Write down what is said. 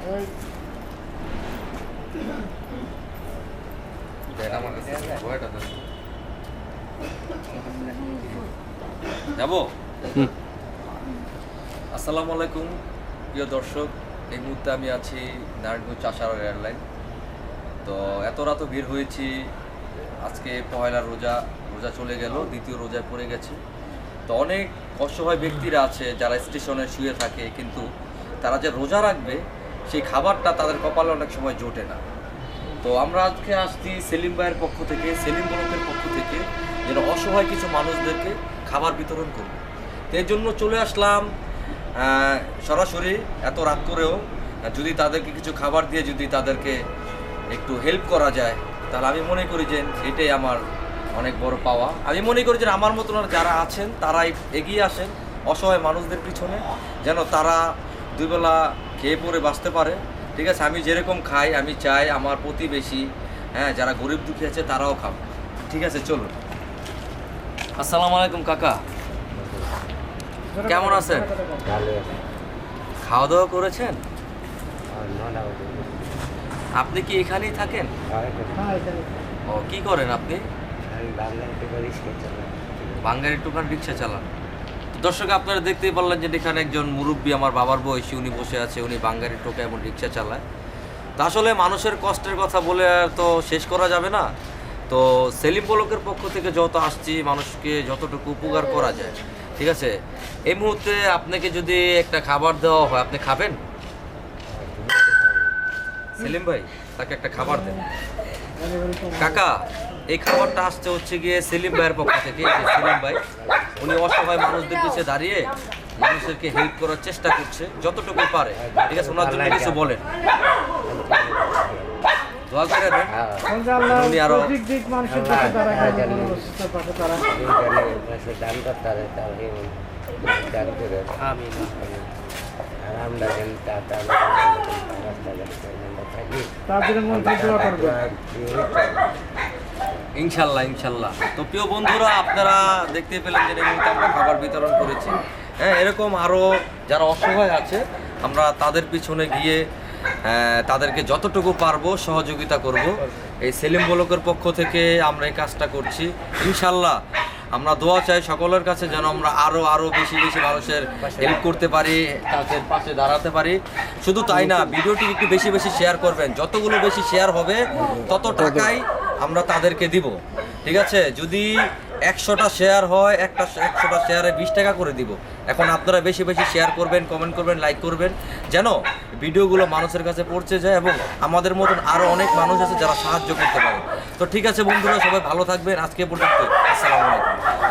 যাবো। আসসালামু আলাইকুম প্রিয় দর্শক, এই মুহূর্তে আমি আছি নারায়ণগঞ্জ চাষার এয়ারলাইন। তো এত রাত ভিড় হয়েছি, আজকে পয়লা রোজা চলে গেল, দ্বিতীয় রোজায় পড়ে গেছে। তো অনেক অসহায় ব্যক্তিরা আছে যারা স্টেশনে শুয়ে থাকে, কিন্তু তারা যে রোজা রাখবে সেই খাবারটা তাদের কপালে অনেক সময় জোটে না। তো আমরা আজকে আসছি সেলিম ভাইয়ের পক্ষ থেকে, সেলিম ব্লকের পক্ষ থেকে, যেন অসহায় কিছু মানুষদেরকে খাবার বিতরণ করব। তো এর জন্য চলে আসলাম সরাসরি এত রাত করেও, যদি তাদেরকে কিছু খাবার দিয়ে যদি তাদেরকে একটু হেল্প করা যায়, তাহলে আমি মনে করি যে এটাই আমার অনেক বড় পাওয়া। আমি মনে করি যে আমার মতন যারা আছেন তারাই এগিয়ে আসেন অসহায় মানুষদের পিছনে, যেন তারা দুবেলা খেয়ে পরে বাঁচতে পারে। ঠিক আছে, আমি যেরকম খাই আমি চাই আমার প্রতিবেশী, যারা গরিব দুঃখী আছে তারাও খাবে। ঠিক আছে, চলুন। আসসালামু আলাইকুম কাকা, কেমন আছেন? খাওয়া দাওয়া করেছেন? আপনি কি এখানেই থাকেন? ও, কি করেন আপনি? বাঙ্গারি টোকান রিক্সা চালান। দর্শক, আপনারা দেখতেই পারলেন যে এখানে একজন মুরব্বী, আমার বাবার বয়সী, উনি বসে আছে, উনি বাঙ্গারি টোকা এবং রিক্সা চালায়। তা আসলে মানুষের কষ্টের কথা বলে তো শেষ করা যাবে না। তো সেলিম ব্লকের পক্ষ থেকে যত আসছি, মানুষকে যতটুকু উপকার করা যায়। ঠিক আছে, এই মুহূর্তে আপনাকে যদি একটা খাবার দেওয়া হয়, আপনি খাবেন? সেলিম ভাই, তাকে একটা খাবার দেন। কাকা, এই খাবারটা আসছে হচ্ছে গিয়ে সেলিম ভাইয়ের পক্ষ থেকে। সেলিম ভাই উনি অসহায় মানুষদের পিছিয়ে দাঁড়িয়ে মানুষদেরকে হেল্প করার চেষ্টা করছে যতটুকু পারে। ঠিক আছে, ওনার জন্য কিছু বলেন, দোয়া করে দেন। উনি আরো ইনশাল্লাহ ইনশাল্লাহ। তো প্রিয় বন্ধুরা, আপনারা দেখতে পেলেন যে আমরা খাবার বিতরণ করেছি। এরকম আরও যারা অসহায় আছে, আমরা তাদের পিছনে গিয়ে তাদেরকে যতটুকু পারবো সহযোগিতা করব। এই সেলিম ব্লকের পক্ষ থেকে আমরা এই কাজটা করছি। ইনশাল্লাহ আমরা দোয়া চাই সকলের কাছে, যেন আমরা আরও বেশি মানুষের হেল্প করতে পারি, তাদের পাশে দাঁড়াতে পারি। শুধু তাই না, ভিডিওটি একটু বেশি শেয়ার করবেন। যতগুলো বেশি শেয়ার হবে তত টাকাই আমরা তাদেরকে দিব। ঠিক আছে, যদি 100টা শেয়ার হয়, 100টা শেয়ারে 20 টাকা করে দিব। এখন আপনারা বেশি শেয়ার করবেন, কমেন্ট করবেন, লাইক করবেন, যেন ভিডিওগুলো মানুষের কাছে পৌঁছে যায় এবং আমাদের মতন আরও অনেক মানুষ আছে যারা সাহায্য করতে পারে। তো ঠিক আছে বন্ধুরা, সবাই ভালো থাকবেন। আজকে পর্যন্ত, আসসালামু আলাইকুম।